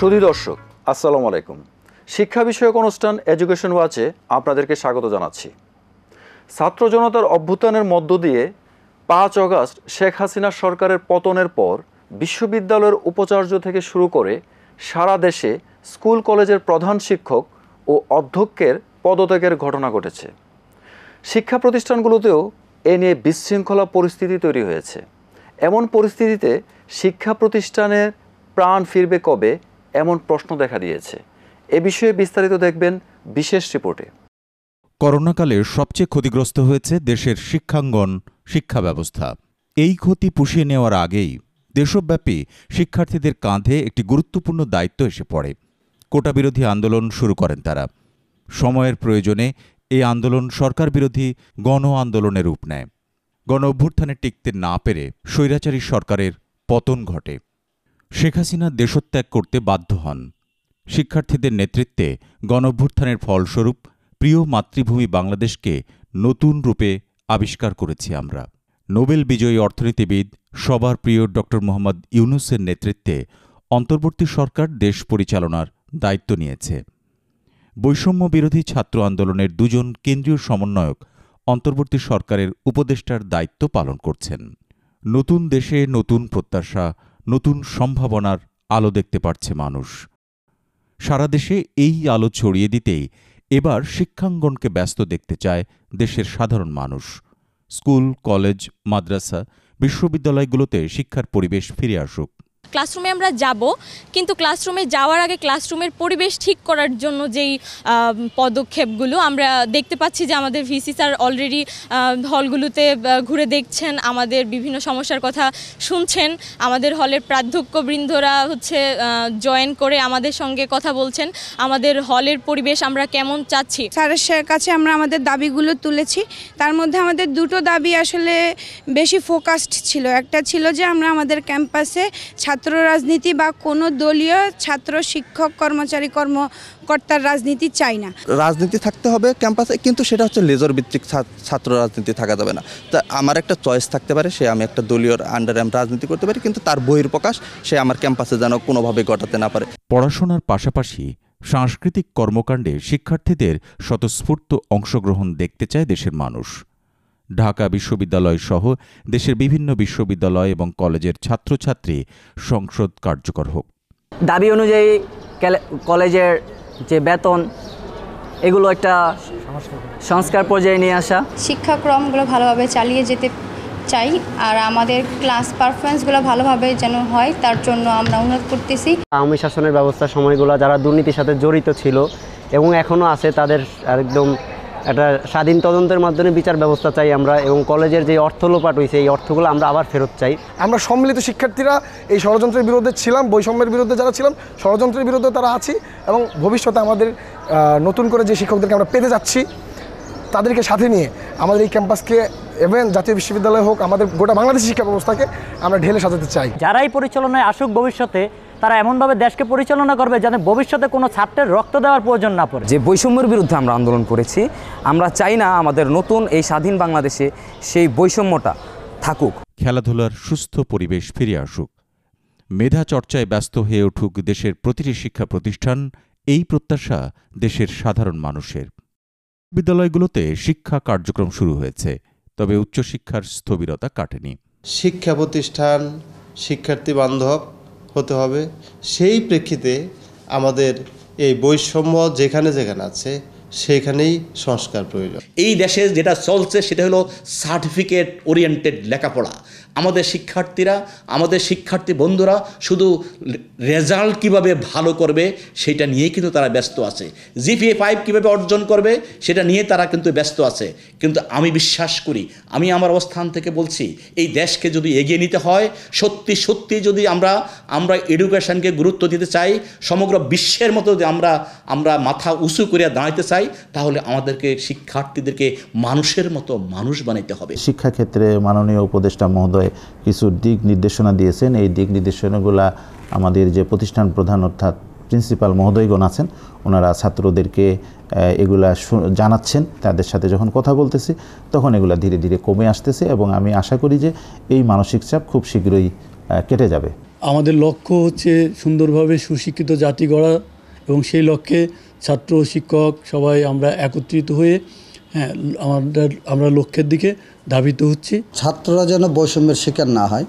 সুধী দর্শক, আসসালামু আলাইকুম। শিক্ষা বিষয়ক অনুষ্ঠান এডুকেশন ওয়াচে আপনাদেরকে স্বাগত জানাচ্ছি। ছাত্র জনতার অভ্যুত্থানের মধ্য দিয়ে 5 আগস্ট শেখ হাসিনা সরকারের পতনের পর বিশ্ববিদ্যালয়ের উপাচার্য থেকে শুরু করে সারা দেশে স্কুল কলেজের প্রধান শিক্ষক ও অধ্যক্ষের পদত্যাগের ঘটনা ঘটেছে। শিক্ষা প্রতিষ্ঠানগুলোতেও এ নিয়ে বিশৃঙ্খলা পরিস্থিতি তৈরি হয়েছে। এমন পরিস্থিতিতে শিক্ষা প্রতিষ্ঠানের প্রাণ ফিরবে কবে, এমন প্রশ্ন দেখা দিয়েছে। এ বিষয়ে বিস্তারিত দেখবেন বিশেষ রিপোর্টে। করোনাকালে সবচেয়ে ক্ষতিগ্রস্ত হয়েছে দেশের শিক্ষাঙ্গন, শিক্ষা ব্যবস্থা। এই ক্ষতি পুষিয়ে নেওয়ার আগেই দেশব্যাপী শিক্ষার্থীদের কাঁধে একটি গুরুত্বপূর্ণ দায়িত্ব এসে পড়ে। কোটাবিরোধী আন্দোলন শুরু করেন তারা। সময়ের প্রয়োজনে এই আন্দোলন সরকার বিরোধী গণ আন্দোলনের রূপ নেয়। গণ অভ্যুত্থানে টিকতে না পেরে স্বৈরাচারী সরকারের পতন ঘটে। শেখ হাসিনা দেশত্যাগ করতে বাধ্য হন। শিক্ষার্থীদের নেতৃত্বে গণ অভ্যুত্থানের ফলস্বরূপ প্রিয় মাতৃভূমি বাংলাদেশকে নতুন রূপে আবিষ্কার করেছি আমরা। নোবেল বিজয়ী অর্থনীতিবিদ সবার প্রিয় ড. মোহাম্মদ ইউনূসের নেতৃত্বে অন্তর্বর্তী সরকার দেশ পরিচালনার দায়িত্ব নিয়েছে। বৈষম্য বিরোধী ছাত্র আন্দোলনের 2 জন কেন্দ্রীয় সমন্বয়ক অন্তর্বর্তী সরকারের উপদেষ্টার দায়িত্ব পালন করছেন। নতুন দেশে নতুন প্রত্যাশা, নতুন সম্ভাবনার আলো দেখতে পারছে মানুষ। সারা দেশে এই আলো ছড়িয়ে দিতেই এবার শিক্ষাঙ্গনকে ব্যস্ত দেখতে চায় দেশের সাধারণ মানুষ। স্কুল, কলেজ, মাদ্রাসা, বিশ্ববিদ্যালয়গুলোতে শিক্ষার পরিবেশ ফিরে আসুক। ক্লাসরুমে আমরা যাব, কিন্তু ক্লাসরুমে যাওয়ার আগে ক্লাসরুমের পরিবেশ ঠিক করার জন্য যেই পদক্ষেপগুলো আমরা দেখতে পাচ্ছি যে আমাদের ভিসি স্যার অলরেডি হলগুলোতে ঘুরে দেখছেন, আমাদের বিভিন্ন সমস্যার কথা শুনছেন। আমাদের হলের প্রাধ্যক্ষবৃন্দরা জয়েন করে আমাদের সঙ্গে কথা বলছেন। আমাদের হলের পরিবেশ আমরা কেমন চাচ্ছি, স্যারের কাছে আমরা আমাদের দাবিগুলো তুলেছি। তার মধ্যে আমাদের 2টো দাবি আসলে বেশি ফোকাসড ছিল। একটা ছিল যে আমরা আমাদের ক্যাম্পাসে ছাত্র রাজনীতি বা কোনো দলীয় ছাত্র, শিক্ষক, কর্মচারী, কর্মকর্তার রাজনীতি চাই না। রাজনীতি থাকতে হবে ক্যাম্পাসে, কিন্তু সেটা হচ্ছে লেজার ভিত্তিক ছাত্র রাজনীতি থাকা যাবে না। তা আমার একটা চয়েস থাকতে পারে, সে আমি একটা দলীয় আন্ডারে আমি রাজনীতি করতে পারি, কিন্তু তার বহির্প্রকাশ সে আমার ক্যাম্পাসে যেন কোনোভাবে ঘটাতে না পারে। পড়াশোনার পাশাপাশি সাংস্কৃতিক কর্মকাণ্ডে শিক্ষার্থীদের স্বতঃস্ফূর্ত অংশগ্রহণ দেখতে চায় দেশের মানুষ। ঢাকা বিশ্ববিদ্যালয় সহ দেশের বিভিন্ন বিশ্ববিদ্যালয় এবং কলেজের ছাত্রছাত্রী সংসদ কার্যকর হোক। দাবি অনুযায়ী কলেজের যে বেতন, এগুলো একটা সংস্কার পর্যায়ে নিয়ে আসা। শিক্ষাক্রমগুলো ভালোভাবে চালিয়ে যেতে চাই, আর আমাদের ক্লাস পারফরমেন্সগুলো ভালোভাবে যেন হয়, তার জন্য আমরা অনুরোধ করতেছি। আওয়ামী শাসনের ব্যবস্থার সময়গুলো যারা দুর্নীতির সাথে জড়িত ছিল এবং এখনও আছে, তাদের একদম একটা স্বাধীন তদন্তের মাধ্যমে বিচার ব্যবস্থা চাই আমরা, এবং কলেজের যে অর্থ লোপাট হয়েছে এই অর্থগুলো আমরা আবার ফেরত চাই। আমরা সম্মিলিত শিক্ষার্থীরা এই ষড়যন্ত্রের বিরুদ্ধে ছিলাম, বৈষম্যের বিরুদ্ধে যারা ছিলাম, ষড়যন্ত্রের বিরুদ্ধে তারা আছি, এবং ভবিষ্যতে আমাদের নতুন করে যে শিক্ষকদেরকে আমরা পেতে যাচ্ছি তাদেরকে সাথে নিয়ে আমাদের এই ক্যাম্পাসকে এবং জাতীয় বিশ্ববিদ্যালয় হোক, আমাদের গোটা বাংলাদেশের শিক্ষা ব্যবস্থাকে আমরা ঢেলে সাজাতে চাই। যারাই পরিচালনায় আসুক ভবিষ্যতে, তারা এমনভাবে দেশকে পরিচালনা করবে যাতে ভবিষ্যতে কোনো ছাত্রের রক্ত দেওয়ার প্রয়োজন না পড়ে। যে বৈষম্যের বিরুদ্ধে আমরা আন্দোলন করেছি, আমরা চাই না আমাদের নতুন এই স্বাধীন বাংলাদেশে সেই বৈষম্যটা থাকুক। খেলাধুলার সুস্থ পরিবেশ ফিরে আসুক, মেধা চর্চায় ব্যস্ত হয়ে উঠুক দেশের প্রতিটি শিক্ষা প্রতিষ্ঠান, এই প্রত্যাশা দেশের সাধারণ মানুষের। বিদ্যালয়গুলোতে শিক্ষা কার্যক্রম শুরু হয়েছে, তবে উচ্চশিক্ষার স্থবিরতা কাটেনি। শিক্ষা প্রতিষ্ঠান শিক্ষার্থী বান্ধব হতে হবে। সেই প্রেক্ষিতে আমাদের এই বৈষম্য যেখানে যেখানে আছে সেখানেই সংস্কার প্রয়োজন। এই দেশে যেটা চলছে সেটা হলো সার্টিফিকেট ওরিয়েন্টেড লেখাপড়া। আমাদের শিক্ষার্থীরা, আমাদের শিক্ষার্থী বন্ধুরা শুধু রেজাল্ট কিভাবে ভালো করবে সেটা নিয়ে কিন্তু তারা ব্যস্ত আছে। জিপিএ 5 কীভাবে অর্জন করবে সেটা নিয়ে তারা কিন্তু ব্যস্ত আছে। কিন্তু আমি বিশ্বাস করি, আমি আমার অবস্থান থেকে বলছি, এই দেশকে যদি এগিয়ে নিতে হয়, সত্যি সত্যি যদি আমরা এডুকেশনকে গুরুত্ব দিতে চাই, সমগ্র বিশ্বের মতো যদি আমরা মাথা উঁচু করে দাঁড়াতে চাই, তাহলে আমাদেরকে শিক্ষার্থীদেরকে মানুষের মতো মানুষ বানাইতে হবে। শিক্ষাক্ষেত্রে মাননীয় উপদেষ্টা মহোদয় কিছু দিক নির্দেশনা দিয়েছেন। এই দিক নির্দেশনাগুলো আমাদের যে প্রতিষ্ঠান প্রধান অর্থাৎ প্রিন্সিপাল মহোদয়গণ আছেন, ওনারা ছাত্রদেরকে এগুলা জানাচ্ছেন। তাদের সাথে যখন কথা বলতেছি তখন এগুলা ধীরে ধীরে কমে আসতেছে, এবং আমি আশা করি যে এই মানসিক চাপ খুব শীঘ্রই কেটে যাবে। আমাদের লক্ষ্য হচ্ছে সুন্দরভাবে সুশিক্ষিত জাতি গড়া এবং সেই লক্ষ্যে ছাত্র শিক্ষক সবাই আমরা একত্রিত হয়ে আমরা লক্ষ্যের দিকে ধাবিত হচ্ছি। ছাত্ররা যেন বৈষম্যের শিকার না হয়,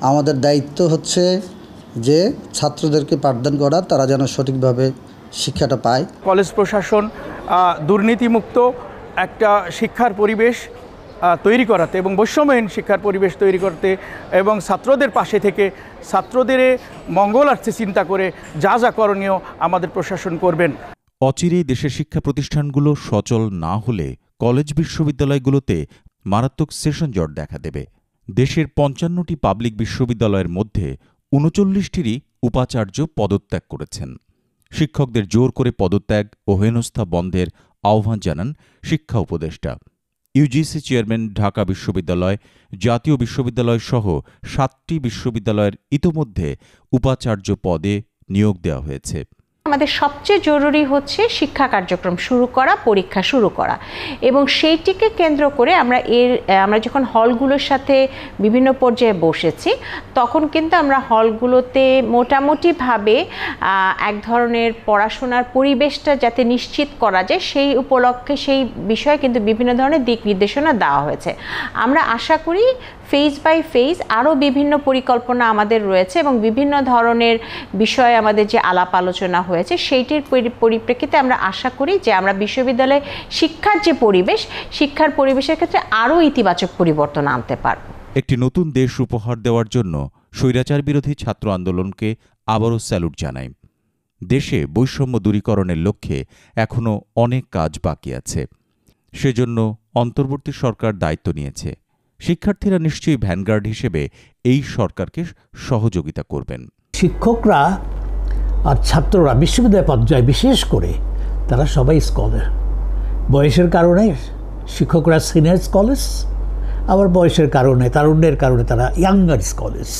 আমাদের দায়িত্ব হচ্ছে যে ছাত্রদেরকে পাঠদান করা, তারা যেন সঠিকভাবে শিক্ষাটা পায়। কলেজ প্রশাসন দুর্নীতিমুক্ত একটা শিক্ষার পরিবেশ তৈরি করাতে এবং বৈষম্যহীন শিক্ষার পরিবেশ তৈরি করতে এবং ছাত্রদের পাশে থেকে ছাত্রদের মঙ্গলার্থে চিন্তা করে যা যা করণীয় আমাদের প্রশাসন করবেন। অচিরেই দেশের শিক্ষা প্রতিষ্ঠানগুলো সচল না হলে কলেজ বিশ্ববিদ্যালয়গুলোতে মারাত্মক সেশন জট দেখা দেবে। দেশের ৫৫টি পাবলিক বিশ্ববিদ্যালয়ের মধ্যে ৩৯টিরই উপাচার্য পদত্যাগ করেছেন। শিক্ষকদের জোর করে পদত্যাগ ও হেনস্থা বন্ধের আহ্বান জানান শিক্ষা উপদেষ্টা। ইউজিসি চেয়ারম্যান ঢাকা বিশ্ববিদ্যালয়, জাতীয় বিশ্ববিদ্যালয় সহ ৭টি বিশ্ববিদ্যালয়ের ইতোমধ্যে উপাচার্য পদে নিয়োগ দেওয়া হয়েছে। আমাদের সবচেয়ে জরুরি হচ্ছে শিক্ষা কার্যক্রম শুরু করা, পরীক্ষা শুরু করা, এবং সেইটিকে কেন্দ্র করে আমরা যখন হলগুলোর সাথে বিভিন্ন পর্যায়ে বসেছি তখন কিন্তু আমরা হলগুলোতে মোটামুটিভাবে এক ধরনের পড়াশোনার পরিবেশটা যাতে নিশ্চিত করা যায় সেই উপলক্ষে সেই বিষয়ে কিন্তু বিভিন্ন ধরনের দিক নির্দেশনা দেওয়া হয়েছে। আমরা আশা করি ফেজ বাই ফেজ আরও বিভিন্ন পরিকল্পনা আমাদের রয়েছে এবং বিভিন্ন ধরনের বিষয়ে আমাদের যে আলাপ আলোচনা হয়েছে সেইটির পরিপ্রেক্ষিতে আমরা আশা করি যে আমরা বিশ্ববিদ্যালয়ে শিক্ষার যে পরিবেশ, শিক্ষার পরিবেশের ক্ষেত্রে আরও ইতিবাচক পরিবর্তন আনতে পারব। একটি নতুন দেশ উপহার দেওয়ার জন্য স্বৈরাচার বিরোধী ছাত্র আন্দোলনকে আবারও স্যালুট জানাই। দেশে বৈষম্য দূরীকরণের লক্ষ্যে এখনও অনেক কাজ বাকি আছে, সেজন্য অন্তর্বর্তী সরকার দায়িত্ব নিয়েছে। শিক্ষার্থীরা নিশ্চয়ই ভ্যানগার্ড হিসেবে এই সরকারকে সহযোগিতা করবেন। শিক্ষকরা আর ছাত্ররা বিশ্ববিদ্যালয় পর্যায়ে বিশেষ করে তারা সবাই স্কলার। বয়সের কারণে শিক্ষকরা সিনিয়র স্কলার্স, আবার বয়সের কারণে তারুণ্যের কারণে তারা ইয়াঙ্গার স্কলার্স।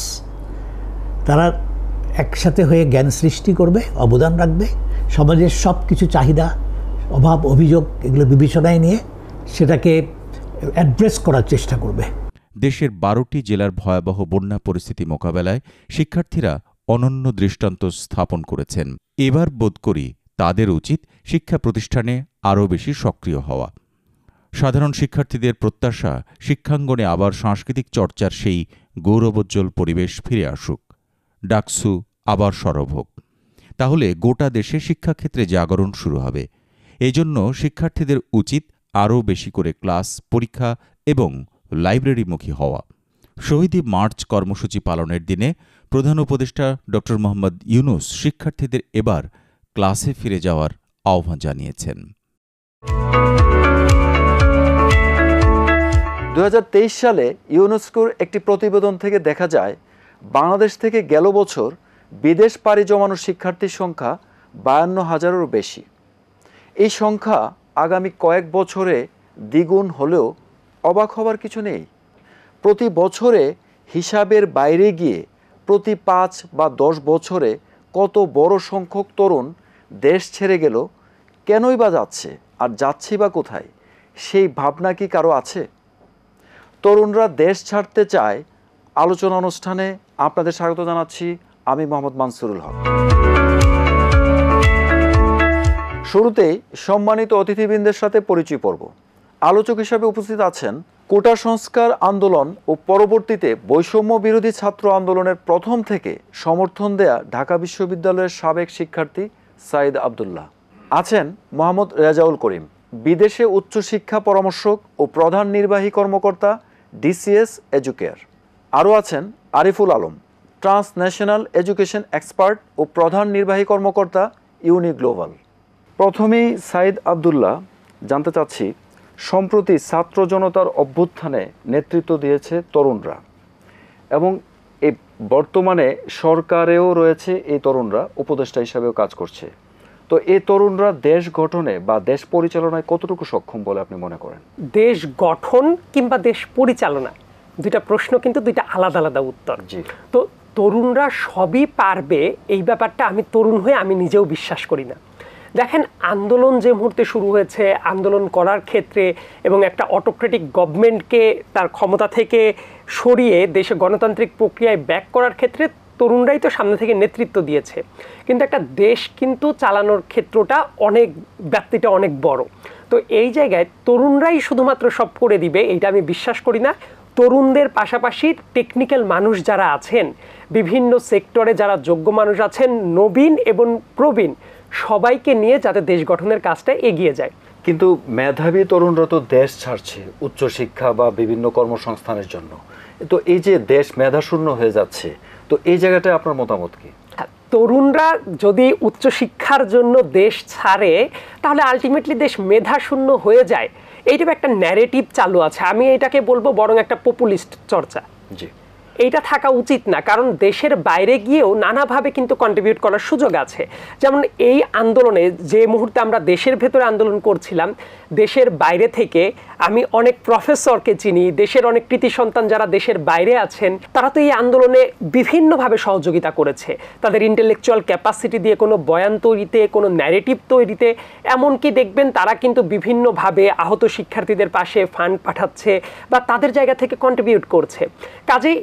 তারা একসাথে হয়ে জ্ঞান সৃষ্টি করবে, অবদান রাখবে, সমাজের সব কিছু চাহিদা, অভাব, অভিযোগ এগুলো বিবেচনায় নিয়ে সেটাকে অ্যাড্রেস করার চেষ্টা করবে। দেশের ১২টি জেলার ভয়াবহ বন্যা পরিস্থিতি মোকাবেলায় শিক্ষার্থীরা অনন্য দৃষ্টান্ত স্থাপন করেছেন। এবার বোধ করি তাদের উচিত শিক্ষা প্রতিষ্ঠানে আরও বেশি সক্রিয় হওয়া। সাধারণ শিক্ষার্থীদের প্রত্যাশা শিক্ষাঙ্গনে আবার সাংস্কৃতিক চর্চার সেই গৌরবোজ্জ্বল পরিবেশ ফিরে আসুক, ডাকসু আবার সরব হোক। তাহলে গোটা দেশে শিক্ষাক্ষেত্রে জাগরণ শুরু হবে। এজন্য শিক্ষার্থীদের উচিত আরও বেশি করে ক্লাস, পরীক্ষা এবং লাইব্রেরিমুখী হওয়া। শহীদ মার্চ কর্মসূচি পালনের দিনে প্রধান উপদেষ্টা ড. মোহাম্মদ ইউনূস শিক্ষার্থীদের এবার ক্লাসে ফিরে যাওয়ার আহ্বান জানিয়েছেন। ২০২৩ সালে ইউনেস্কোর একটি প্রতিবেদন থেকে দেখা যায় বাংলাদেশ থেকে গেল বছর বিদেশ পাড়ি জমানো শিক্ষার্থীর সংখ্যা ৫২,০০০-এরও বেশি। এই সংখ্যা আগামী কয়েক বছরে দ্বিগুণ হলেও অবাক হবার কিছু নেই। প্রতি বছরে হিসাবের বাইরে গিয়ে প্রতি ৫ বা ১০ বছরে কত বড় সংখ্যক তরুণ দেশ ছেড়ে গেল, কেনই বা যাচ্ছে, আর যাচ্ছি বা কোথায়, সেই ভাবনা কি কারো আছে? তরুণরা দেশ ছাড়তে চায় আলোচনা অনুষ্ঠানে আপনাদের স্বাগত জানাচ্ছি আমি মোহাম্মদ মানসুরুল হক। শুরুতেই সম্মানিত অতিথিবৃন্দের সাথে পরিচয় পর্ব। আলোচক হিসাবে উপস্থিত আছেন কোটা সংস্কার আন্দোলন ও পরবর্তীতে বৈষম্য বিরোধী ছাত্র আন্দোলনের প্রথম থেকে সমর্থন দেয়া ঢাকা বিশ্ববিদ্যালয়ের সাবেক শিক্ষার্থী সাইদ আবদুল্লাহ। আছেন মোহাম্মদ রেজাউল করিম, বিদেশে উচ্চশিক্ষা পরামর্শক ও প্রধান নির্বাহী কর্মকর্তা, ডিসিএস এডুকেয়ার। আরও আছেন Ariful Alam, transnational education expert ও প্রধান নির্বাহী কর্মকর্তা, ইউনি গ্লোবাল। প্রথমেই সাইদ আবদুল্লাহ, জানতে চাচ্ছি, সম্প্রতি ছাত্র জনতার অভ্যুত্থানে নেতৃত্ব দিয়েছে তরুণরা এবং এই বর্তমানে সরকারেও রয়েছে এই তরুণরা, উপদেষ্টা হিসাবেও কাজ করছে। তো এই তরুণরা দেশ গঠনে বা দেশ পরিচালনায় কতটুকু সক্ষম বলে আপনি মনে করেন? দেশ গঠন কিংবা দেশ পরিচালনা দুইটা প্রশ্ন, কিন্তু দুইটা আলাদা আলাদা উত্তর। তো তরুণরা সবই পারবে এই ব্যাপারটা আমি তরুণ হয়ে আমি নিজেও বিশ্বাস করি না। দেখেন, আন্দোলন যে মুহূর্তে শুরু হয়েছে, আন্দোলন করার ক্ষেত্রে এবং একটা অটোক্রেটিক গভর্নমেন্টকে তার ক্ষমতা থেকে সরিয়ে দেশে গণতান্ত্রিক প্রক্রিয়ায় ব্যাক করার ক্ষেত্রে তরুণরাই তো সামনে থেকে নেতৃত্ব দিয়েছে, কিন্তু একটা দেশ কিন্তু চালানোর ক্ষেত্রটা ব্যাপ্তিটা অনেক বড়। তো এই জায়গায় তরুণরাই শুধুমাত্র সব করে দিবে এইটা আমি বিশ্বাস করি না। তরুণদের পাশাপাশি টেকনিক্যাল মানুষ যারা আছেন, বিভিন্ন সেক্টরে যারা যোগ্য মানুষ আছেন, নবীন এবং প্রবীণ, সবাইকে নিয়ে যাতে দেশ গঠনের কাজটা এগিয়ে যায়। কিন্তু মেধাবী তরুণরা তো দেশ ছাড়ছে উচ্চশিক্ষা বা বিভিন্ন কর্মসংস্থানের জন্য, তো এই যে দেশ মেধাশূন্য হয়ে যাচ্ছে, তো এই জায়গাটায় আপনার মতামত কি? তরুণরা যদি উচ্চশিক্ষার জন্য দেশ ছাড়ে তাহলে আলটিমেটলি দেশ মেধাশূন্য হয়ে যায়, এইটা একটা ন্যারেটিভ চালু আছে। আমি এটাকে বলবো বরং একটা পপুলিস্ট চর্চা। জি, এইটা থাকা উচিত না, কারণ দেশের বাইরে গিয়েও নানাভাবে কিন্তু কন্ট্রিবিউট করার সুযোগ আছে। যেমন এই আন্দোলনে যে মুহূর্তে আমরা দেশের ভেতরে আন্দোলন করছিলাম, দেশের বাইরে থেকে আমি অনেক প্রফেসরকে চিনি, দেশের অনেক কৃতি সন্তান যারা দেশের বাইরে আছেন, তারা তো এই আন্দোলনে বিভিন্নভাবে সহযোগিতা করেছে, তাদের ইন্টেলেকচুয়াল ক্যাপাসিটি দিয়ে কোনো বয়ান তৈরিতে, কোনো ন্যারেটিভ তৈরিতে, এমনকি দেখবেন তারা কিন্তু বিভিন্নভাবে আহত শিক্ষার্থীদের পাশে ফান্ড পাঠাচ্ছে বা তাদের জায়গা থেকে কন্ট্রিবিউট করছে। কাজেই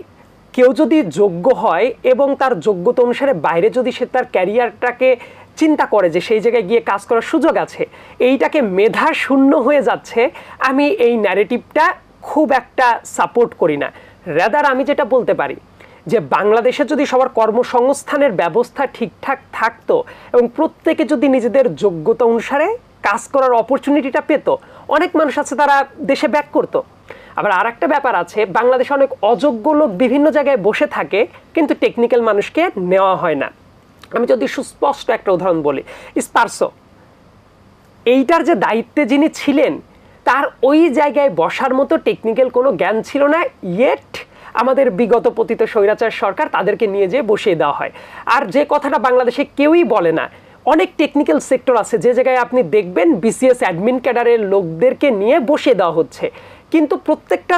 কেউ যদি যোগ্য হয় এবং তার যোগ্যতা অনুসারে বাইরে যদি সে তার ক্যারিয়ারটাকে চিন্তা করে যে সেই জায়গায় গিয়ে কাজ করার সুযোগ আছে, এইটাকে মেধা শূন্য হয়ে যাচ্ছে, আমি এই ন্যারেটিভটা খুব একটা সাপোর্ট করি না। রাদার আমি যেটা বলতে পারি যে বাংলাদেশে যদি সবার কর্মসংস্থানের ব্যবস্থা ঠিকঠাক থাকতো এবং প্রত্যেকে যদি নিজেদের যোগ্যতা অনুসারে কাজ করার অপরচুনিটিটা পেত, অনেক মানুষ আছে তারা দেশে ব্যাক করতো। আবার আর একটা ব্যাপার আছে, বাংলাদেশে অনেক অযোগ্য লোক বিভিন্ন জায়গায় বসে থাকে, কিন্তু টেকনিক্যাল মানুষকে নেওয়া হয় না। আমি যদি সুস্পষ্ট একটা উদাহরণ বলি, স্পার্সো, এইটার যে দায়িত্বে যিনি ছিলেন তার ওই জায়গায় বসার মতো টেকনিক্যাল কোনো জ্ঞান ছিল না, ইয়েট আমাদের বিগত পতিত স্বৈরাচার সরকার তাদেরকে নিয়ে যেয়ে বসিয়ে দেওয়া হয়। আর যে কথাটা বাংলাদেশে কেউই বলে না, অনেক টেকনিক্যাল সেক্টর আছে যে জায়গায় আপনি দেখবেন বিসিএস অ্যাডমিন ক্যাডারের লোকদেরকে নিয়ে বসিয়ে দেওয়া হচ্ছে, কিন্তু প্রত্যেকটা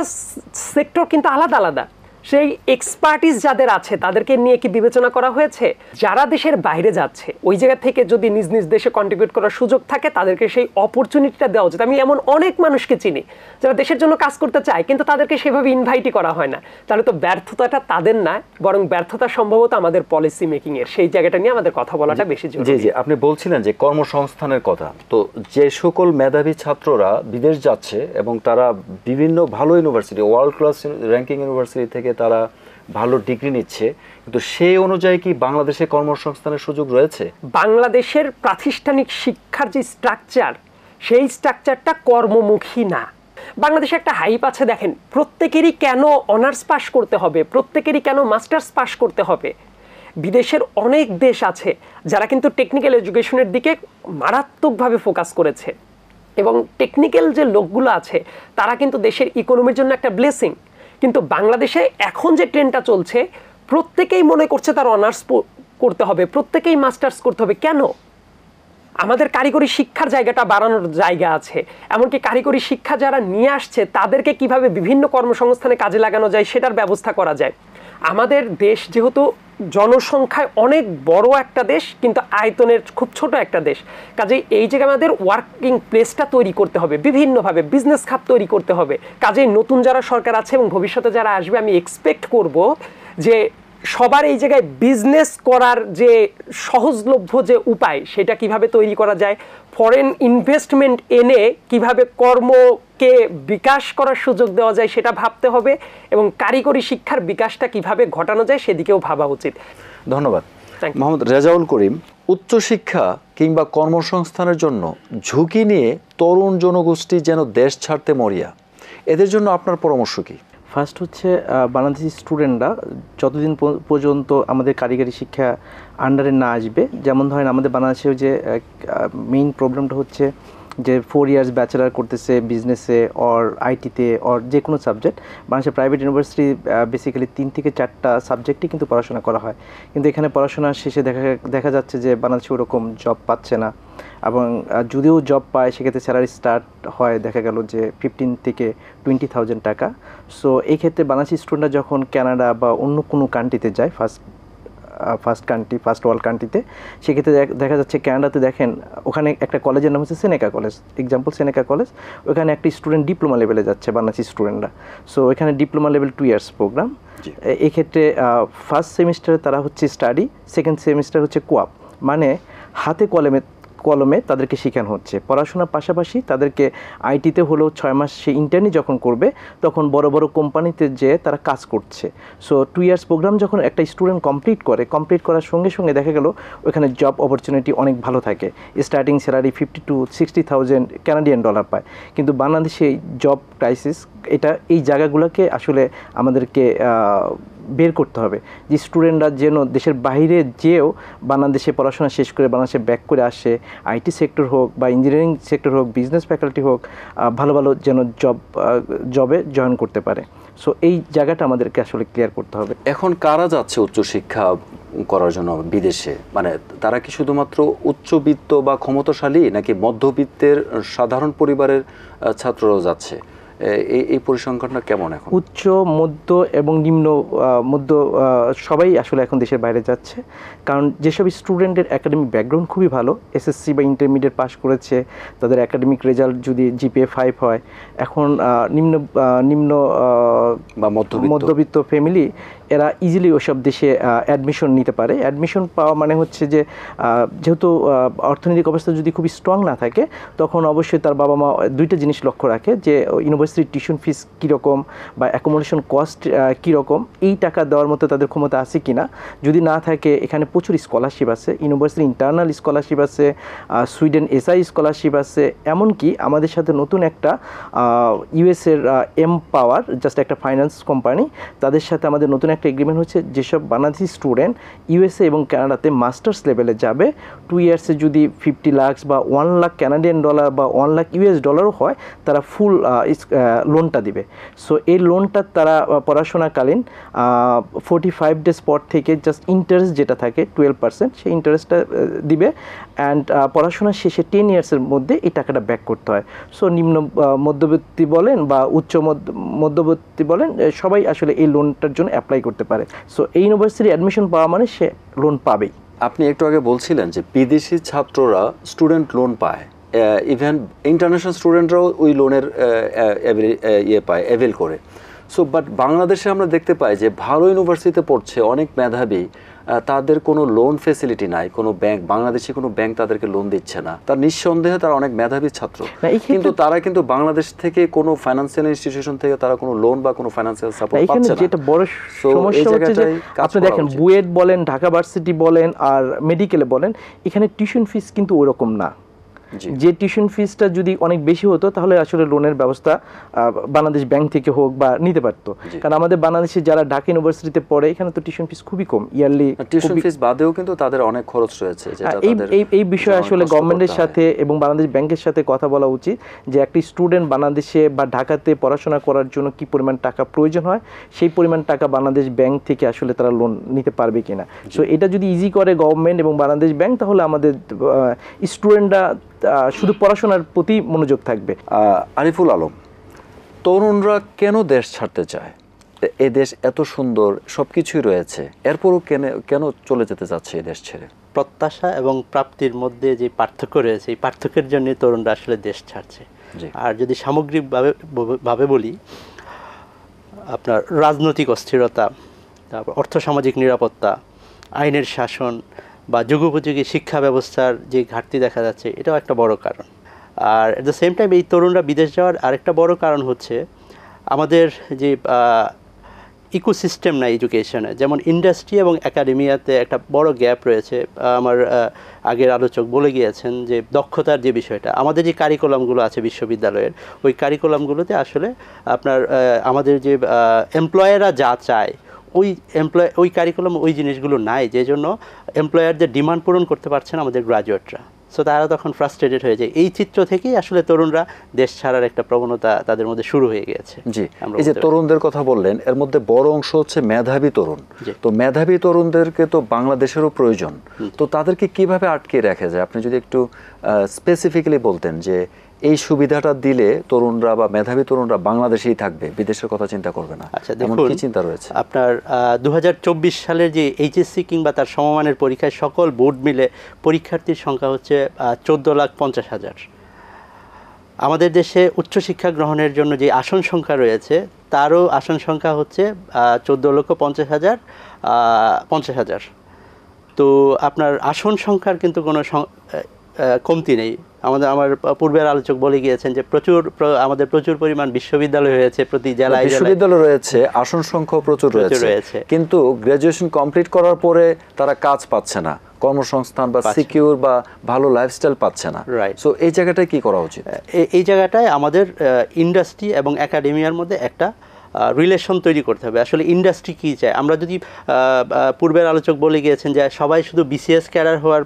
সেক্টর কিন্তু আলাদা আলাদা। সেই এক্সপার্টিস যাদের আছে তাদেরকে নিয়ে কি বিবেচনা করা হয়েছে? যারা দেশের বাইরে যাচ্ছে ওই জায়গা থেকে যদি নিজ নিজ দেশে কন্ট্রিবিউট করার সুযোগ থাকে তাদেরকে সেই অপরচুনিটিটা দেওয়া উচিত। আমি এমন অনেক মানুষকে চিনি যারা দেশের জন্য কাজ করতে চায়, কিন্তু তাদেরকে সেভাবে ইনভাইটই করা হয় না। তাহলে তো ব্যর্থতাটা তাদের না, বরং ব্যর্থতা সম্ভবত আমাদের পলিসি মেকিং এর। সেই জায়গাটা নিয়ে আমাদের কথা বলাটা বেশি জরুরি। জি জি, আপনি বলছিলেন যে কর্মসংস্থানের কথা, তো যে সকল মেধাবী ছাত্ররা বিদেশ যাচ্ছে এবং তারা বিভিন্ন ভালো university, world class ranking university থেকে তারা ভালো ডিগ্রি নিচ্ছে, কিন্তু সেই অনুযায়ী কি বাংলাদেশে কর্মসংস্থানের সুযোগ রয়েছে? বাংলাদেশের প্রাতিষ্ঠানিক শিক্ষার যে স্ট্রাকচার, সেই স্ট্রাকচারটা কর্মমুখী না। বাংলাদেশে একটা হাইপ আছে, দেখেন প্রত্যেকেরই কেন অনার্স পাস করতে হবে, প্রত্যেকেরই কেন মাস্টার্স পাস করতে হবে। বিদেশের অনেক দেশ আছে যারা কিন্তু টেকনিক্যাল এডুকেশনের দিকে মারাত্মকভাবে ফোকাস করেছে, এবং টেকনিক্যাল যে লোকগুলো আছে তারা কিন্তু দেশের ইকোনমির জন্য একটা ব্লেসিং। কিন্তু বাংলাদেশে এখন যে ট্রেন্ডটা চলছে, প্রত্যেকেই মনে করছে তার অনার্স করতে হবে, প্রত্যেকেই মাস্টার্স করতে হবে। কেন? আমাদের কারিগরি শিক্ষার জায়গাটা বাড়ানোর জায়গা আছে, এমনকি কারিগরি শিক্ষা যারা নিয়ে আসছে তাদেরকে কিভাবে বিভিন্ন কর্মসংস্থানে কাজে লাগানো যায় সেটার ব্যবস্থা করা যায়। আমাদের দেশ যেহেতু জনসংখ্যায় অনেক বড় একটা দেশ, কিন্তু আয়তনের খুব ছোট একটা দেশ, কাজেই এই জায়গায় আমাদের ওয়ার্কিং প্লেসটা তৈরি করতে হবে, বিভিন্নভাবে বিজনেস খাত তৈরি করতে হবে। কাজেই নতুন যারা সরকার আছে এবং ভবিষ্যতে যারা আসবে, আমি এক্সপেক্ট করব যে সবার এই জায়গায় বিজনেস করার যে সহজলভ্য যে উপায় সেটা কিভাবে তৈরি করা যায়, ফরেন ইনভেস্টমেন্ট এনে কিভাবে কর্মকে বিকাশ করার সুযোগ দেওয়া যায় সেটা ভাবতে হবে, এবং কারিগরি শিক্ষার বিকাশটা কিভাবে ঘটানো যায় সেদিকেও ভাবা উচিত। ধন্যবাদ। মোহাম্মদ রেজাউল করিম, উচ্চশিক্ষা কিংবা কর্মসংস্থানের জন্য ঝুঁকি নিয়ে তরুণ জনগোষ্ঠী যেন দেশ ছাড়তে মরিয়া, এদের জন্য আপনার পরামর্শ কি? ফার্স্ট হচ্ছে বাংলাদেশি স্টুডেন্টরা যতদিন পর্যন্ত আমাদের কারিগরি শিক্ষা আন্ডারে না আসবে, যেমন ধরেন আমাদের বাংলাদেশেও যে মেইন প্রবলেমটা হচ্ছে যে 4 ইয়ার্স ব্যাচেলার করতেছে বিজনেসে অর আইটিতে অর যে কোনো সাবজেক্ট। বাংলাদেশের প্রাইভেট ইউনিভার্সিটি বেসিক্যালি 3 থেকে 4টা সাবজেক্টই কিন্তু পড়াশোনা করা হয়, কিন্তু এখানে পড়াশোনার শেষে দেখা যাচ্ছে যে বাংলাদেশে ওরকম জব পাচ্ছে না, এবং যদিও জব পায় সেক্ষেত্রে স্যালারি স্টার্ট হয় দেখা গেল যে 15 থেকে 20,000 টাকা। সো এই ক্ষেত্রে বাংলাদেশি স্টুডেন্টরা যখন কানাডা বা অন্য কোনো কান্ট্রিতে যায় ফার্স্ট ফার্স্ট ওয়ার্ল্ড কান্ট্রিতে। সেক্ষেত্রে দেখা যাচ্ছে ক্যানাডাতে দেখেন ওখানে একটা কলেজের নাম হচ্ছে সেনেকা কলেজ, এক্সাম্পল সেনেকা কলেজ, ওখানে একটা স্টুডেন্ট ডিপ্লোমা লেভেলে যাচ্ছে বাংলাদেশি স্টুডেন্টরা। সো এখানে ডিপ্লোমা লেভেল 2 ইয়ার্স প্রোগ্রাম। এক্ষেত্রে ফার্স্ট সেমিস্টারে তারা হচ্ছে স্টাডি, সেকেন্ড সেমিস্টার হচ্ছে কোয়াপ, মানে হাতে কলমে তাদেরকে শেখানো হচ্ছে। পড়াশোনার পাশাপাশি তাদেরকে আইটিতে হলেও 6 মাস সে ইন্টার্নি যখন করবে তখন বড় বড় কোম্পানিতে যেয়ে তারা কাজ করছে। সো 2 ইয়ার্স প্রোগ্রাম যখন একটা স্টুডেন্ট কমপ্লিট করার সঙ্গে সঙ্গে দেখা গেল ওখানে জব অপরচুনিটি অনেক ভালো থাকে। Starting salary 50 to 60,000 Canadian dollar পায়। কিন্তু বাংলাদেশে জব ক্রাইসিস, এই জায়গাগুলোকে আসলে আমাদেরকে বের করতে হবে যে স্টুডেন্টরা যেন দেশের বাইরে যেও বাংলাদেশে পড়াশোনা শেষ করে বাংলাদেশে ব্যাক করে আসে, আইটি সেক্টর হোক বা ইঞ্জিনিয়ারিং সেক্টর হোক, বিজনেস ফ্যাকাল্টি হোক, ভালো ভালো যেন জবে জয়েন করতে পারে। সো এই জায়গাটা আমাদেরকে আসলে ক্লিয়ার করতে হবে। এখন কারা যাচ্ছে উচ্চশিক্ষা করার জন্য বিদেশে? মানে তারা কি শুধুমাত্র উচ্চবিত্ত বা ক্ষমতাশালী, নাকি মধ্যবিত্তের সাধারণ পরিবারের ছাত্ররাও যাচ্ছে? এই পরিসংখ্যানটা কেমন এখন? উচ্চ, মধ্য এবং নিম্ন মধ্য সবাই আসলে এখন দেশের বাইরে যাচ্ছে। কারণ যেসব স্টুডেন্টের একাডেমিক ব্যাকগ্রাউন্ড খুবই ভালো, এসএসসি বা ইন্টারমিডিয়েট পাস করেছে, তাদের একাডেমিক রেজাল্ট যদি জিপিএ 5 হয়, এখন নিম্ন বা মধ্যবিত্ত ফ্যামিলি এরা ইজিলি ওসব দেশে অ্যাডমিশন নিতে পারে। অ্যাডমিশন পাওয়া মানে হচ্ছে যে যেহেতু অর্থনৈতিক অবস্থা যদি খুবই স্ট্রং না থাকে তখন অবশ্যই তার বাবা মা দুইটা জিনিস লক্ষ্য রাখে যে ইউনিভার্সিটির টিউশন ফিস কীরকম বা অ্যাকোমোডেশন কস্ট কীরকম, এই টাকা দেওয়ার মতো তাদের ক্ষমতা আছে কি না। যদি না থাকে এখানে প্রচুর স্কলারশিপ আছে, ইউনিভার্সিটি ইন্টারনাল স্কলারশিপ আছে, সুইডেন এসআই স্কলারশিপ আছে, এমনকি আমাদের সাথে নতুন একটা ইউএসের এমপাওয়ার, জাস্ট একটা ফাইন্যান্স কোম্পানি, তাদের সাথে আমাদের নতুন একটা এগ্রিমেন্ট হচ্ছে যেসব বাংলাদেশি স্টুডেন্ট ইউএসএ এবং কানাডাতে মাস্টার্স লেভেলে যাবে 2 ইয়ার্সে যদি 50 লাখ বা 1 লাখ কানাডিয়ান ডলার বা 1 লাখ ইউএস ডলারও হয় তারা ফুল লোনটা দিবে। সো এই লোনটা তারা পড়াশোনাকালীন 45 ডেজ পর থেকে জাস্ট ইন্টারেস্ট যেটা থাকে 12%, সেই ইন্টারেস্টটা দিবে অ্যান্ড পড়াশোনা শেষে 10 ইয়ার্সের মধ্যে এই টাকাটা ব্যাক করতে হয়। সো নিম্ন মধ্যবিত্তি বলেন বা উচ্চ মধ্যবিত্তি বলেন, সবাই আসলে এই লোনটার জন্য অ্যাপ্লাই করতে পারে। সো এই ইউনিভার্সিটি অ্যাডমিশন পাওয়া মানে সে লোন পাবেই। আপনি একটু আগে বলছিলেন যে বিদেশি ছাত্ররা স্টুডেন্ট লোন পায়, ইভেন ইন্টারন্যাশনাল স্টুডেন্টরাও ওই লোনের অ্যাভেল করে। সো বাট বাংলাদেশে আমরা দেখতে পাই যে ভালো ইউনিভার্সিটিতে পড়ছে অনেক মেধাবী, তাদের কোনো লোন ফেসিলিটি নাই, কোনো ব্যাংক, বাংলাদেশে কোনো ব্যাংক তাদেরকে লোন দিচ্ছে না। তার নিঃসন্দেহে তারা অনেক মেধাবী ছাত্র, কিন্তু তারা কিন্তু বাংলাদেশ থেকে কোনো ফাইন্যান্সিয়াল ইনস্টিটিউশন থেকে তারা কোনো লোন বা কোনো ফাইন্যান্সিয়াল সাপোর্ট পাচ্ছে না। যেটা বড় সমস্যা হচ্ছে যে আপনি দেখেন বুয়েট বলেন, ঢাকা ভার্সিটি বলেন আর মেডিকেলে বলেন, এখানে টিউশন ফিস কিন্তু ওরকম না। যে টিউশন ফিসটা যদি অনেক বেশি হতো তাহলে আসলে লোনের ব্যবস্থা বাংলাদেশ ব্যাংক থেকে হোক বা নিতে পারতো। কারণ আমাদের বাংলাদেশে যারা ঢাকা ইউনিভার্সিটিতে পড়ে এখানে তো টিউশন ফিস খুবই কম, ইয়ারলি টিউশন ফিস বাদেও কিন্তু তাদের অনেক খরচ রয়েছে। এই বিষয়ে আসলে গভর্নমেন্টের সাথে এবং বাংলাদেশ ব্যাংকের সাথে কথা বলা উচিত যে একটি স্টুডেন্ট বাংলাদেশে বা ঢাকাতে পড়াশোনা করার জন্য কি পরিমাণ টাকা প্রয়োজন হয়, সেই পরিমাণ টাকা বাংলাদেশ ব্যাংক থেকে আসলে তারা লোন নিতে পারবে কিনা। সো এটা যদি ইজি করে গভর্নমেন্ট এবং বাংলাদেশ ব্যাংক তাহলে আমাদের স্টুডেন্টরা শুধু পড়াশোনার প্রতি মনোযোগ থাকবে। আরিফুল আলম, তরুণরা কেন দেশ ছাড়তে চায়? এ দেশ এত সুন্দর, সব কিছুই রয়েছে, এরপরও কেন চলে যেতে চাচ্ছে এই দেশ ছেড়ে? প্রত্যাশা এবং প্রাপ্তির মধ্যে যে পার্থক্য রয়েছে, এই পার্থক্যের জন্য তরুণরা আসলে দেশ ছাড়ছে। আর যদি সামগ্রিকভাবে বলি, আপনার রাজনৈতিক অস্থিরতা, তারপর অর্থসামাজিক নিরাপত্তা, আইনের শাসন বা যুগোপযোগী শিক্ষা ব্যবস্থার যে ঘাটতি দেখা যাচ্ছে, এটাও একটা বড় কারণ। আর অ্যাট দ্য সেম টাইম এই তরুণরা বিদেশ যাওয়ার আরেকটা বড় কারণ হচ্ছে আমাদের যে ইকোসিস্টেম না এডুকেশনে, যেমন ইন্ডাস্ট্রি এবং একাডেমিয়াতে একটা বড় গ্যাপ রয়েছে। আমার আগের আলোচক বলে গিয়েছেন যে দক্ষতার যে বিষয়টা, আমাদের যে কারিকুলামগুলো আছে বিশ্ববিদ্যালয়ের, ওই কারিকুলামগুলোতে আসলে আপনার আমাদের যে এমপ্লয়াররা যা চায় ওই কারিকুলাম ওই জিনিসগুলো নাই, যে জন্য এমপ্লয়ারদের ডিমান্ড পূরণ করতে পারছেন আমাদের গ্রাজুয়েটরা। সো তারা তখন ফ্রাস্ট্রেটেড হয়ে যায়। এই চিত্র থেকেই আসলে তরুণরা দেশ ছাড়ার একটা প্রবণতা তাদের মধ্যে শুরু হয়ে গেছে। জি, এই যে তরুণদের কথা বললেন, এর মধ্যে বড় অংশ হচ্ছে মেধাবী তরুণ। তো মেধাবী তরুণদেরকে তো বাংলাদেশেরও প্রয়োজন, তো তাদেরকে কিভাবে আটকে রাখা যায়? আপনি যদি একটু স্পেসিফিক্যালি বলতেন যে এই সুবিধাটা দিলে তরুণরা বা মেধাবী তরুণরা বাংলাদেশেই থাকবে, বিদেশের কথা চিন্তা করবে না? আচ্ছা, এমন দেখুন কি চিন্তা রয়েছে? আপনার 2024 সালের যে এইচএসসি কিংবা তার সমমানের পরীক্ষায় সকল বোর্ড মিলে পরীক্ষার্থীর সংখ্যা হচ্ছে 14,50,000। আমাদের দেশে উচ্চশিক্ষা গ্রহণের জন্য যে আসন সংখ্যা রয়েছে তারও আসন সংখ্যা হচ্ছে 14,50,000। তো আপনার আসন সংখ্যার কিন্তু কোনো কমতি নেই। আমার পূর্বের আলোচক বলে গিয়েছেন যে আমাদের প্রচুর পরিমাণ বিশ্ববিদ্যালয় হয়েছে, প্রতি জেলায় বিশ্ববিদ্যালয় রয়েছে, আসন সংখ্যা প্রচুর রয়েছে, কিন্তু গ্র্যাজুয়েশন কমপ্লিট করার পরে তারা কাজ পাচ্ছে না, কর্মসংস্থান বা সিকিউর বা ভালো লাইফস্টাইল পাচ্ছে না। সো এই জায়গাটায় কি করা উচিত? এই জায়গাটায় আমাদের ইন্ডাস্ট্রি এবং একাডেমিয়ার মধ্যে একটা রিলেশন তৈরি করতে হবে। আসলে ইন্ডাস্ট্রি কী চায়? আমরা যদি পূর্বের আলোচক বলে গিয়েছেন যে সবাই শুধু বিসিএস ক্যাডার হওয়ার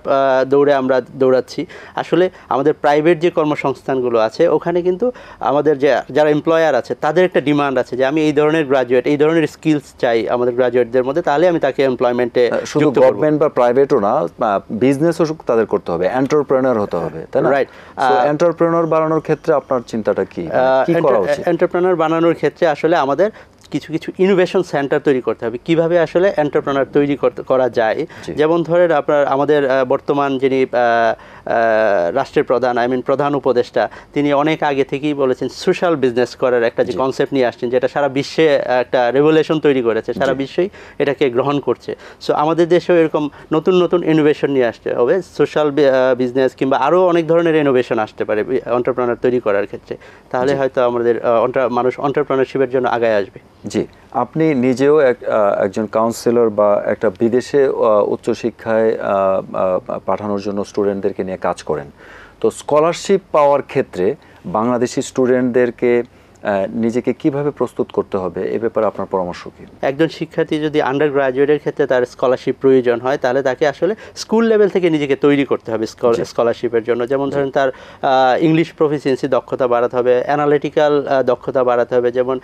দৌড়ে আমরা দৌড়াচ্ছি, আসলে আমাদের প্রাইভেট যে কর্মসংস্থানগুলো আছে ওখানে কিন্তু আমাদের যারা এমপ্লয়ার আছে তাদের একটা ডিমান্ড আছে যে আমি এই ধরনের গ্রাজুয়েট, এই ধরনের স্কিলস চাই আমাদের গ্রাজুয়েটদের মধ্যে, তাহলে আমি তাকে এমপ্লয়মেন্টে শুধু গভর্নমেন্ট বা প্রাইভেটও না, বিজনেসও তাদের করতে হবে, এন্টারপ্রেনার হতে হবে, তাই না? রাইট। এন্টারপ্রেনার বানানোর ক্ষেত্রে আপনার চিন্তাটা কি করা উচিত? এন্টারপ্রেনার বানানোর ক্ষেত্রে আসলে আমাদের কিছু কিছু ইনোভেশন সেন্টার তৈরি করতে হবে, কিভাবে আসলে এন্টারপ্রেনার তৈরি করা যায়। যেমন ধরেন আমাদের বর্তমান যিনি রাষ্ট্রের প্রধান, প্রধান উপদেষ্টা, তিনি অনেক আগে থেকেই বলেছেন সোশ্যাল বিজনেস করার একটা যে কনসেপ্ট নিয়ে আসছেন, যেটা সারা বিশ্বে একটা রেভলিউশন তৈরি করেছে, সারা বিশ্বই এটাকে গ্রহণ করছে। সো আমাদের দেশেও এরকম নতুন নতুন ইনোভেশন নিয়ে আসতে হবে, সোশ্যাল বিজনেস কিংবা আরও অনেক ধরনের ইনোভেশন আসতে পারে এন্টারপ্রেনার তৈরি করার ক্ষেত্রে, তাহলে হয়তো আমাদের মানুষ এন্টারপ্রেনারশিপের জন্য আগায় আসবে। জি, আপনি নিজেও একজন কাউন্সিলর বা একটা বিদেশে উচ্চশিক্ষায় পাঠানোর জন্য স্টুডেন্টদেরকে নিয়ে কাজ করেন, তো স্কলারশিপ পাওয়ার ক্ষেত্রে বাংলাদেশি স্টুডেন্টদেরকে নিজেকে কিভাবে প্রস্তুত করতে হবে এ ব্যাপারে আপনার পরামর্শ কি? একজন শিক্ষার্থী যদি আন্ডার গ্রাজুয়েটের ক্ষেত্রে তার স্কলারশিপ প্রয়োজন হয়, তাহলে তাকে আসলে স্কুল লেভেল থেকে নিজেকে তৈরি করতে হবে স্কলারশিপের জন্য। যেমন ধরেন তার ইংলিশ প্রফিসিয়েন্সি দক্ষতা বাড়াতে হবে, অ্যানালিটিক্যাল দক্ষতা বাড়াতে হবে, যেমন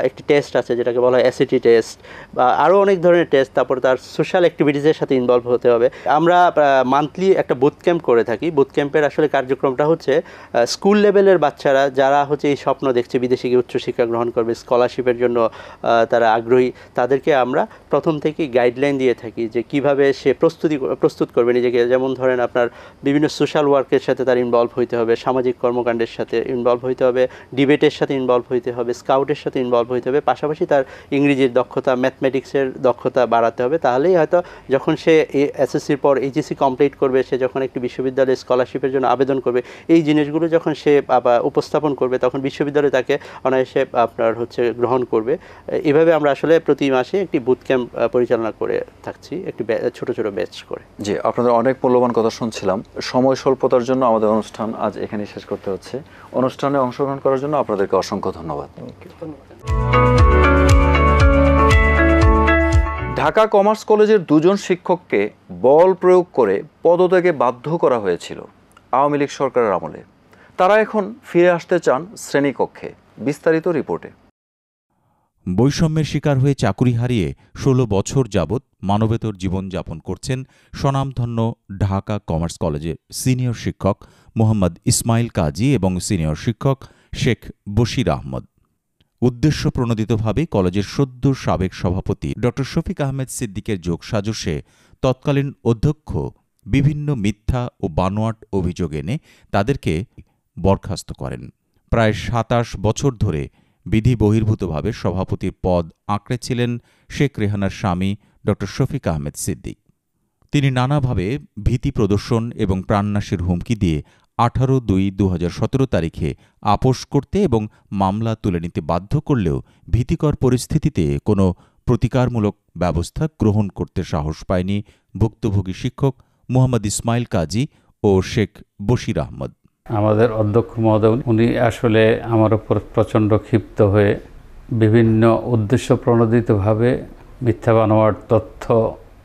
একটি টেস্ট আছে যেটাকে বলা হয় এসএটি টেস্ট, বা আরও অনেক ধরনের টেস্ট। তারপর তার সোশ্যাল অ্যাক্টিভিটিসের সাথে ইনভলভ হতে হবে। আমরা মান্থলি একটা বুট ক্যাম্প করে থাকি। বুট ক্যাম্পের আসলে কার্যক্রমটা হচ্ছে স্কুল লেভেলের বাচ্চারা যারা হচ্ছে এই স্বপ্ন দেখছে বিদেশে গিয়ে উচ্চশিক্ষা গ্রহণ করবে, স্কলারশিপের জন্য তারা আগ্রহী, তাদেরকে আমরা প্রথম থেকেই গাইডলাইন দিয়ে থাকি যে কিভাবে সে প্রস্তুত করবে নিজেকে। যেমন ধরেন আপনার বিভিন্ন সোশ্যাল ওয়ার্কের সাথে তার ইনভলভ হইতে হবে, সামাজিক কর্মকাণ্ডের সাথে ইনভলভ হইতে হবে, ডিবেটের সাথে ইনভলভ হইতে হবে, স্কাউটের সাথে ইনভলভ হইতে হবে, পাশাপাশি তার ইংরেজির দক্ষতা, ম্যাথমেটিক্সের দক্ষতা বাড়াতে হবে। তাহলেই হয়তো যখন সে এসএসসির পর এইচএসসি কমপ্লিট করবে, সে যখন একটি বিশ্ববিদ্যালয়ে স্কলারশিপের জন্য আবেদন করবে, এই জিনিসগুলো যখন সে উপস্থাপন করবে, তখন বিশ্ববিদ্যালয় তাকে অনায়াসে আপনার গ্রহণ করবে। এভাবে আমরা আসলে প্রতি মাসে একটি বুট ক্যাম্প পরিচালনা করে থাকছি, একটি ছোট ছোট ব্যাচ করে। জি, আপনাদের অনেক মূল্যবান কথা শুনছিলাম। সময় স্বল্পতার জন্য আমাদের অনুষ্ঠান আজ এখানেই শেষ করতে হচ্ছে। অনুষ্ঠানে অংশগ্রহণ করার জন্য আপনাদেরকে অসংখ্য ধন্যবাদ। ঢাকা কমার্স কলেজের দুজন শিক্ষককে বল প্রয়োগ করে পদত্যাগে বাধ্য করা হয়েছিল আওয়ামী লীগ সরকারের আমলে। তারা এখন ফিরে আসতে চান শ্রেণীকক্ষে। বিস্তারিত রিপোর্টে। বৈষম্যের শিকার হয়ে চাকুরি হারিয়ে 16 বছর যাবৎ মানবেতর জীবনযাপন করছেন স্বনামধন্য ঢাকা কমার্স কলেজের সিনিয়র শিক্ষক মোহাম্মদ ইসমাইল কাজী এবং সিনিয়র শিক্ষক শেখ বশির আহমদ। উদ্দেশ্যপ্রণোদিতভাবে কলেজের সদ্য সাবেক সভাপতি ড শফিক আহমেদ সিদ্দিকের যোগসাজশে তৎকালীন অধ্যক্ষ বিভিন্ন মিথ্যা ও বানোয়াট অভিযোগ এনে তাদেরকে বরখাস্ত করেন। প্রায় 27 বছর ধরে বিধি বহির্ভূতভাবে সভাপতির পদ আঁকড়েছিলেন শেখ রেহানার স্বামী ড শফিক আহমেদ সিদ্দিক। তিনি নানাভাবে ভীতি প্রদর্শন এবং প্রাণনাশের হুমকি দিয়ে 18/2/2017 তারিখে আপোস করতে এবং মামলা তুলে নিতে বাধ্য করলেও ভীতিকর পরিস্থিতিতে কোনো প্রতিকারমূলক ব্যবস্থা গ্রহণ করতে সাহস পায়নি ভুক্তভোগী শিক্ষক মোহাম্মদ ইসমাইল কাজী ও শেখ বশির আহমদ। আমাদের অধ্যক্ষ মহোদয় উনি আসলে আমার উপর প্রচণ্ড ক্ষিপ্ত হয়ে বিভিন্ন উদ্দেশ্যপ্রণোদিতভাবে মিথ্যা বানোয়াট তথ্য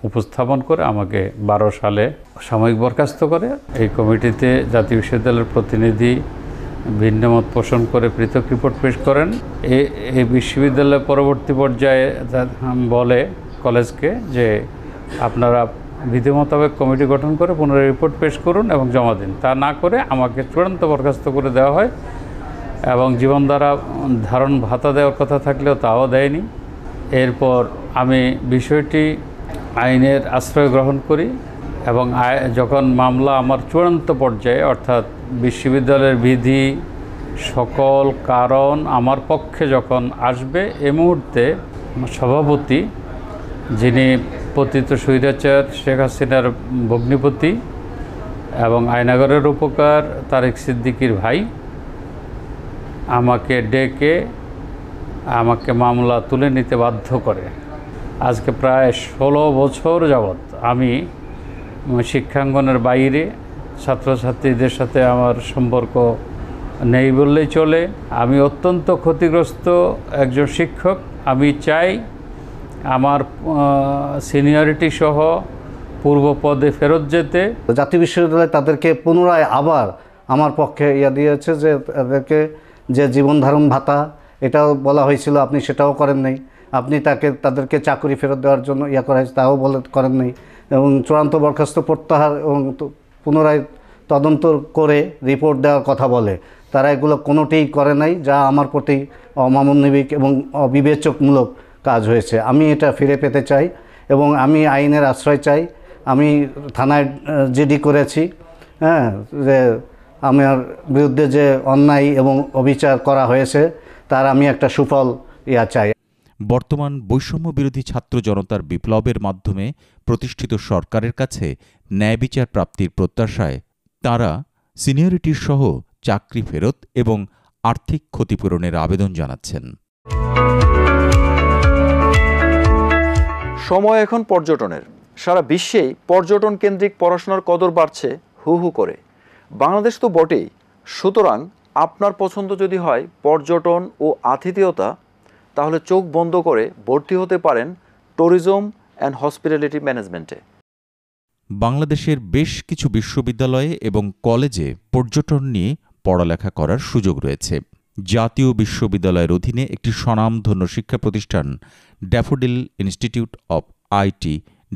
উপস্থাপন করে আমাকে 12 সালে সাময়িক বরখাস্ত করে। এই কমিটিতে জাতীয় বিশ্ববিদ্যালয়ের প্রতিনিধি ভিন্নমত পোষণ করে পৃথক রিপোর্ট পেশ করেন। এই বিশ্ববিদ্যালয় পরবর্তী পর্যায়ে বলে কলেজকে যে আপনারা বিধি মোতাবেক কমিটি গঠন করে পুনরায় রিপোর্ট পেশ করুন এবং জমা দিন। তা না করে আমাকে চূড়ান্ত বরখাস্ত করে দেওয়া হয় এবং জীবনধারা ধারণ ভাতা দেওয়ার কথা থাকলেও তাও দেয়নি। এরপর আমি বিষয়টি আইনের আশ্রয় গ্রহণ করি এবং যখন মামলা আমার চূড়ান্ত পর্যায়ে, অর্থাৎ বিশ্ববিদ্যালয়ের বিধি সকল কারণ আমার পক্ষে যখন আসবে, এ মুহূর্তে সভাপতি, যিনি পতিত স্বৈরাচার শেখ হাসিনার ভগ্নিপতি এবং আয়নাগরের উপকার তারেক সিদ্দিকীর ভাই, আমাকে ডেকে আমাকে মামলা তুলে নিতে বাধ্য করে। আজকে প্রায় 16 বছর যাবৎ আমি শিক্ষাঙ্গনের বাইরে ছাত্রছাত্রীদের সাথে আমার সম্পর্ক নেই বললেই চলে। আমি অত্যন্ত ক্ষতিগ্রস্ত একজন শিক্ষক। আমি চাই আমার সিনিয়রিটি সহ পূর্ব পদে ফেরত যেতে। জাতীয় বিশ্ববিদ্যালয় তাদেরকে পুনরায় আবার আমার পক্ষে দিয়েছে যে তাদেরকে যে জীবন ধারণ ভাতা, এটাও বলা হয়েছিল, আপনি সেটাও করেন নাই। আপনি তাদেরকে চাকরি ফেরত দেওয়ার জন্য করা হয়েছে, তাও করেন নাই। এবং চূড়ান্ত বরখাস্ত প্রত্যাহার এবং পুনরায় তদন্ত করে রিপোর্ট দেওয়ার কথা বলে, তারা এগুলো কোনোটিই করে নাই, যা আমার প্রতি অমানবিক এবং অবিবেচকমূলক কাজ হয়েছে। আমি এটা ফিরে পেতে চাই এবং আমি আইনের আশ্রয় চাই। আমি থানায় জিডি করেছি, যে আমার বিরুদ্ধে যে অন্যায় এবং অবিচার করা হয়েছে তার আমি একটা সুফল চাই। বর্তমান বৈষম্য বিরোধী ছাত্র জনতার বিপ্লবের মাধ্যমে প্রতিষ্ঠিত সরকারের কাছে ন্যায় বিচার প্রাপ্তির প্রত্যাশায় তাঁরা সিনিয়রিটির সহ চাকরি ফেরত এবং আর্থিক ক্ষতিপূরণের আবেদন জানাচ্ছেন। সময় এখন পর্যটনের। সারা বিশ্বেই পর্যটন কেন্দ্রিক পড়াশোনার কদর বাড়ছে হু হু করে। বাংলাদেশ তো বটেই। সুতরাং আপনার পছন্দ যদি হয় পর্যটন ও আতিথেয়তা, তাহলে চোখ বন্ধ করে ভর্তি হতে পারেন ট্যুরিজম অ্যান্ড হসপিটালিটি ম্যানেজমেন্টে। বাংলাদেশের বেশ কিছু বিশ্ববিদ্যালয়ে এবং কলেজে পর্যটন নিয়ে পড়ালেখা করার সুযোগ রয়েছে। জাতীয় বিশ্ববিদ্যালয়ের অধীনে একটি স্বনামধন্য শিক্ষা প্রতিষ্ঠান daffodil institute of IT,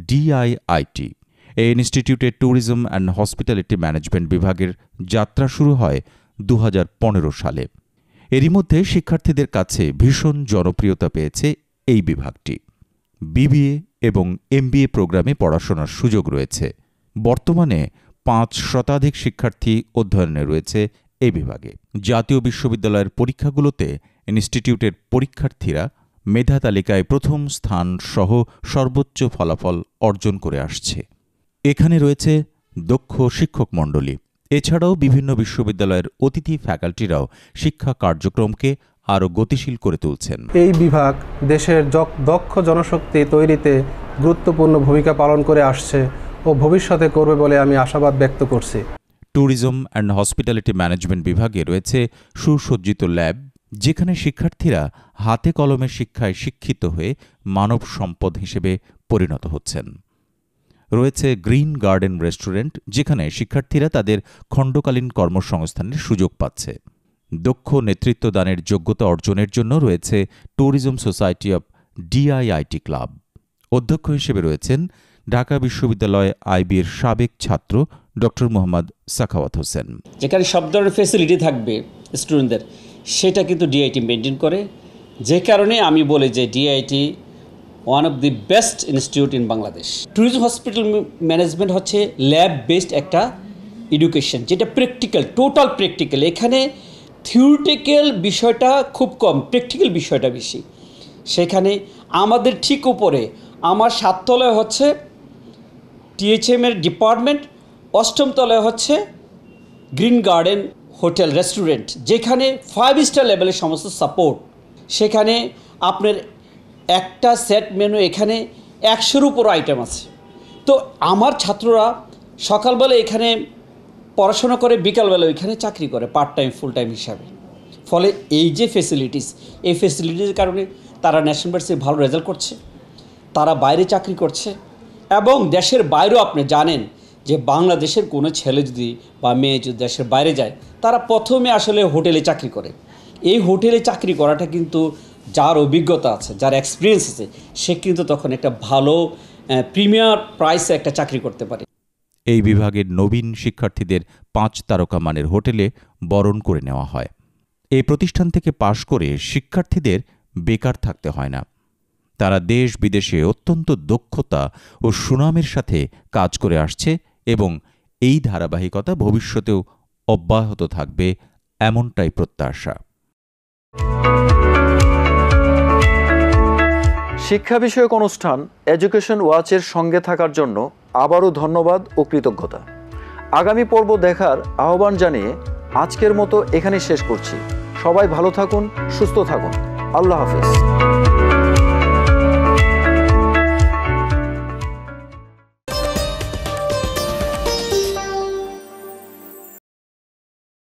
DIIT. এই ইনস্টিটিউটে ট্যুরিজম অ্যান্ড হসপিটালিটি ম্যানেজমেন্ট বিভাগের যাত্রা শুরু হয় 2015 সালে। এরই মধ্যে শিক্ষার্থীদের কাছে ভীষণ জনপ্রিয়তা পেয়েছে এই বিভাগটি। বিবিএ এবং এমবিএ প্রোগ্রামে পড়াশোনার সুযোগ রয়েছে। বর্তমানে 5 শতাধিক শিক্ষার্থী অধ্যয়নে রয়েছে এই বিভাগে। জাতীয় বিশ্ববিদ্যালয়ের পরীক্ষাগুলোতে ইনস্টিটিউটের পরীক্ষার্থীরা মেধা তালিকায় প্রথম স্থান সহ সর্বোচ্চ ফলাফল অর্জন করে আসছে। এখানে রয়েছে দক্ষ শিক্ষক মণ্ডলী। এছাড়াও বিভিন্ন বিশ্ববিদ্যালয়ের অতিথি ফ্যাকাল্টিরাও শিক্ষা কার্যক্রমকে আরও গতিশীল করে তুলছেন। এই বিভাগ দেশের দক্ষ জনশক্তি তৈরিতে গুরুত্বপূর্ণ ভূমিকা পালন করে আসছে ও ভবিষ্যতে করবে বলে আমি আশাবাদ ব্যক্ত করছি। ট্যুরিজম অ্যান্ড হসপিটালিটি ম্যানেজমেন্ট বিভাগে রয়েছে সুসজ্জিত ল্যাব, যেখানে শিক্ষার্থীরা হাতে কলমে শিক্ষায় শিক্ষিত হয়ে মানব সম্পদ হিসেবে পরিণত হচ্ছেন। রয়েছে গ্রিন গার্ডেন রেস্টুরেন্ট, যেখানে শিক্ষার্থীরা তাদের খণ্ডকালীন কর্মসংস্থানের সুযোগ পাচ্ছে। দক্ষ নেতৃত্বদানের যোগ্যতা অর্জনের জন্য রয়েছে tourism society of DIIT club. অধ্যক্ষ হিসেবে রয়েছেন ঢাকা বিশ্ববিদ্যালয় আইবির সাবেক ছাত্র ডক্টর মোহাম্মদ সাখাওয়াত হোসেন। যেখানে সব ধরনের ফেসিলিটি থাকবে স্টুডেন্টদের, সেটা কিন্তু ডিআইটি মেনটেন করে। যে কারণে আমি বলি যে DIT one of the best institute in Bangladesh. Tourism hospital management হচ্ছে ল্যাব বেসড একটা এডুকেশন, যেটা প্র্যাকটিক্যাল, টোটাল প্র্যাকটিক্যাল। এখানে থিওরিটিক্যাল বিষয়টা খুব কম, প্র্যাকটিক্যাল বিষয়টা বেশি। সেখানে আমাদের ঠিক উপরে আমার 7 তলায় হচ্ছে টিএইচএমের ডিপার্টমেন্ট, 8ম তলায় হচ্ছে গ্রিন গার্ডেন হোটেল রেস্টুরেন্ট, যেখানে 5 স্টার লেভেলের সমস্ত সাপোর্ট। সেখানে আপনার একটা সেট মেনু, এখানে 100-এর উপর আইটেম আছে। তো আমার ছাত্ররা সকালবেলা এখানে পড়াশোনা করে, বিকালবেলা এখানে চাকরি করে পার্ট টাইম ফুল টাইম হিসাবে। ফলে এই যে ফেসিলিটিস, এই ফেসিলিটিসের কারণে তারা ন্যাশনাল ভার্সিটি ভালো রেজাল্ট করছে, তারা বাইরে চাকরি করছে এবং দেশের বাইরেও আপনি জানেন যে বাংলাদেশের কোনো ছেলে যদি বা মেয়ে যদি দেশের বাইরে যায়, তারা প্রথমে আসলে হোটেলে চাকরি করে। এই হোটেলে চাকরি করাটা কিন্তু যার অভিজ্ঞতা আছে, যার এক্সপিরিয়েন্স আছে, সে কিন্তু তখন একটা ভালো প্রিমিয়ার প্রাইসে একটা চাকরি করতে পারে। এই বিভাগের নবীন শিক্ষার্থীদের 5 তারকা মানের হোটেলে বরণ করে নেওয়া হয়। এই প্রতিষ্ঠান থেকে পাশ করে শিক্ষার্থীদের বেকার থাকতে হয় না। তারা দেশ বিদেশে অত্যন্ত দক্ষতা ও সুনামের সাথে কাজ করে আসছে এবং এই ধারাবাহিকতা ভবিষ্যতেও অব্যাহত থাকবে, এমনটাই প্রত্যাশা। শিক্ষা বিষয়ক অনুষ্ঠান এডুকেশন ওয়াচের সঙ্গে থাকার জন্য আবারও ধন্যবাদ ও কৃতজ্ঞতা। আগামী পর্ব দেখার আহ্বান জানিয়ে আজকের মতো এখানেই শেষ করছি। সবাই ভালো থাকুন, সুস্থ থাকুন। আল্লাহ হাফেজ।